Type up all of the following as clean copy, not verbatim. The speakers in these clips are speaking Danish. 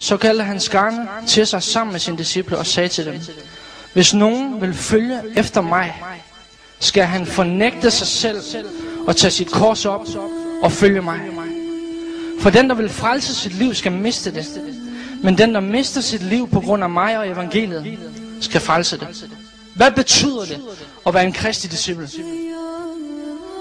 Så kaldte han skarne til sig sammen med sine disciple og sagde til dem: hvis nogen vil følge efter mig, skal han fornægte sig selv og tage sit kors op og følge mig. For den, der vil frelse sit liv, skal miste det. Men den, der mister sit liv på grund af mig og evangeliet, skal frelse det. Hvad betyder det at være en Kristi disciple?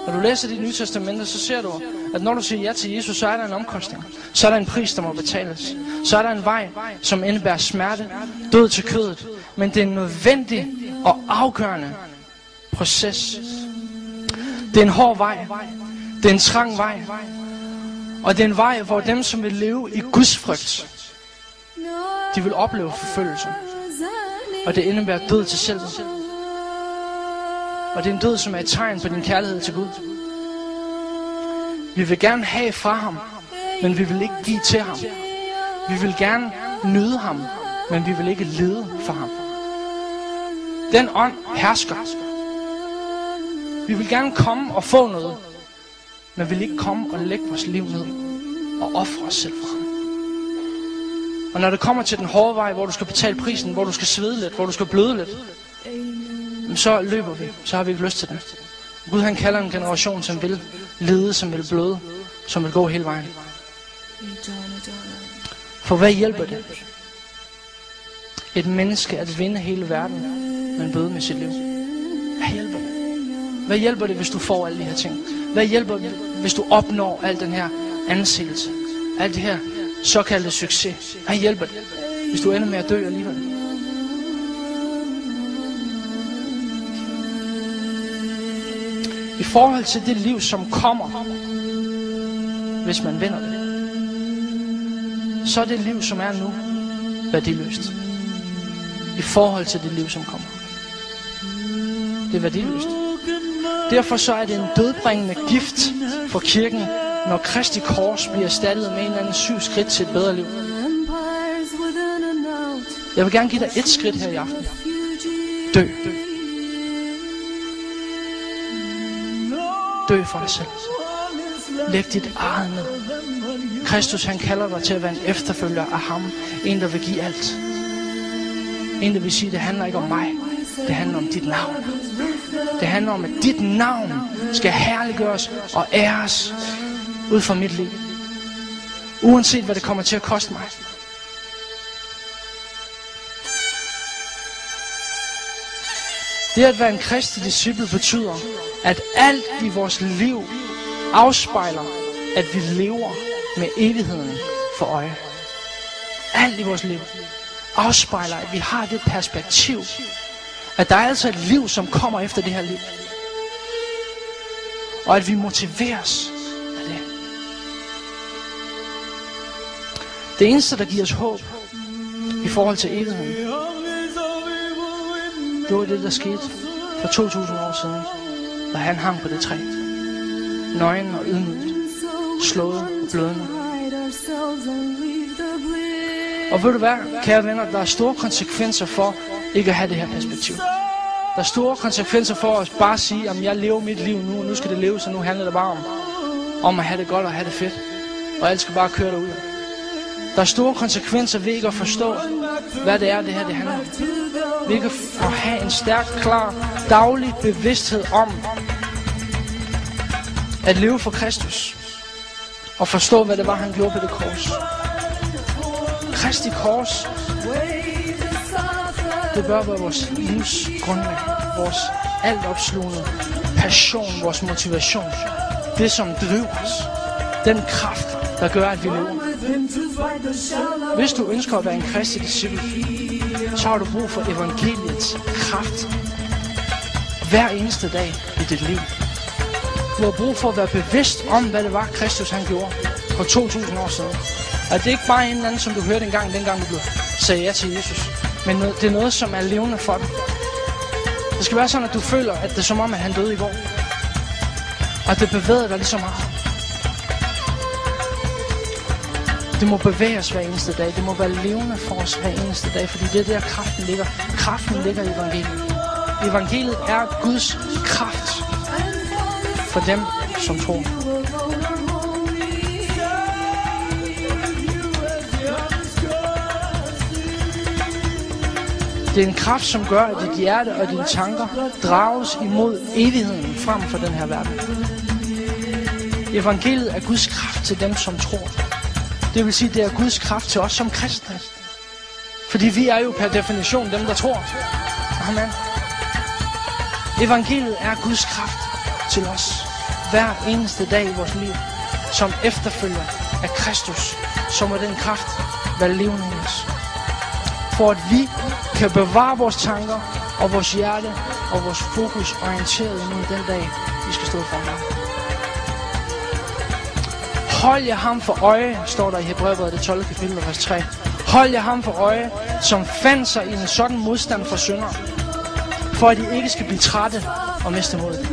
Når du læser dit Nye Testamente, så ser du, at når du siger ja til Jesus, så er der en omkostning. Så er der en pris, der må betales. Så er der en vej, som indebærer smerte, død til kødet. Men det er en nødvendig og afgørende proces. Det er en hård vej. Det er en trang vej. Og det er en vej, hvor dem, som vil leve i Guds frygt, de vil opleve forfølgelse. Og det indebærer død til selv. Og det er en død, som er et tegn på din kærlighed til Gud. Vi vil gerne have fra ham, men vi vil ikke give til ham. Vi vil gerne nyde ham, men vi vil ikke lede for ham. Den ånd hersker. Vi vil gerne komme og få noget, men vi vil ikke komme og lægge vores liv ned og ofre os selv for ham. Og når det kommer til den hårde vej, hvor du skal betale prisen, hvor du skal svede lidt, hvor du skal bløde lidt, så løber vi. Så har vi ikke lyst til det. Gud, han kalder en generation, som vil lede, som vil bløde, som vil gå hele vejen. For hvad hjælper det et menneske at vinde hele verden, men bøde med sit liv? Hvad hjælper det? Hvad hjælper det, hvis du får alle de her ting? Hvad hjælper det, hvis du opnår al den her anseelse? Alt det her såkaldte succes? Hvad hjælper det, hvis du ender med at dø alligevel? I forhold til det liv, som kommer, hvis man vinder det, så er det liv, som er nu, værdiløst. I forhold til det liv, som kommer. Det er værdiløst. Derfor så er det en dødbringende gift for kirken, når Kristi kors bliver erstattet med en eller anden 7 skridt til et bedre liv. Jeg vil gerne give dig et skridt her i aften. Dø. Dø for dig selv. Læg dit eget ned. Kristus, han kalder dig til at være en efterfølger af ham. En, der vil give alt. En, der vil sige, det handler ikke om mig. Det handler om dit navn. Det handler om, at dit navn skal herliggøres og æres ud fra mit liv. Uanset hvad det kommer til at koste mig. Det at være en Kristi disciple betyder, at alt i vores liv afspejler, at vi lever med evigheden for øje. Alt i vores liv afspejler, at vi har det perspektiv, at der er altså et liv, som kommer efter det her liv. Og at vi motiveres af det. Det eneste, der giver os håb i forhold til evigheden, det var det, der skete for 2000 år siden, da han hang på det træ. Nøgen og ydmygt, slået og blødende. Og ved du hvad, kære venner, der er store konsekvenser for ikke at have det her perspektiv. Der er store konsekvenser for at bare sige, at jeg lever mit liv nu, og nu skal det leve, så nu handler det bare om at have det godt og have det fedt. Og alt skal bare køre derud. Der er store konsekvenser ved ikke at forstå, hvad det er, det her det handler om. Vi ikke at have en stærk, klar, daglig bevidsthed om at leve for Kristus. Og forstå, hvad det var, han gjorde på det kors. Kristi kors, det bør være vores livs grundlag. Vores altopslugende passion, vores motivation. Det, som driver os. Den kraft, der gør, at vi lever. Hvis du ønsker at være en Kristi disciple, så har du brug for evangeliets kraft hver eneste dag i dit liv. Du har brug for at være bevidst om, hvad det var, Kristus han gjorde for 2000 år siden. Og det er ikke bare en eller anden, som du hørte dengang du sagde ja til Jesus. Men det er noget, som er levende for dig. Det skal være sådan, at du føler, at det er som om, at han døde i går. Og det bevæger dig lige så meget. Det må bevæge os hver eneste dag. Det må være levende for os hver eneste dag, fordi det er der, kraften ligger. Kraften ligger i evangeliet. Evangeliet er Guds kraft for dem, som tror. Det er en kraft, som gør, at dit hjerte og dine tanker drages imod evigheden frem for den her verden. Evangeliet er Guds kraft til dem, som tror. Det vil sige, det er Guds kraft til os som kristne. Fordi vi er jo per definition dem, der tror. Amen. Evangeliet er Guds kraft til os hver eneste dag i vores liv. Som efterfølger af Kristus, så må den kraft være levende i os. For at vi kan bevare vores tanker og vores hjerte og vores fokus orienteret imod den dag, vi skal stå for ham. Hold jer ham for øje, står der i Hebræerbrevet, det 12. kapitel, vers 3. Hold jer ham for øje, som fandt sig i en sådan modstand for synder, for at I ikke skal blive trætte og miste modet.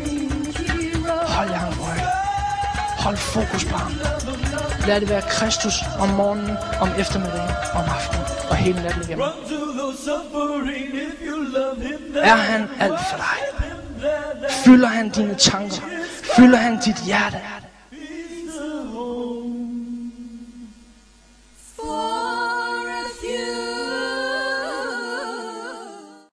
Hold jer ham for øje. Hold fokus på ham. Lad det være Kristus om morgenen, om eftermiddagen, om aftenen og hele natten igennem. Er han alt for dig? Fylder han dine tanker? Fylder han dit hjerte?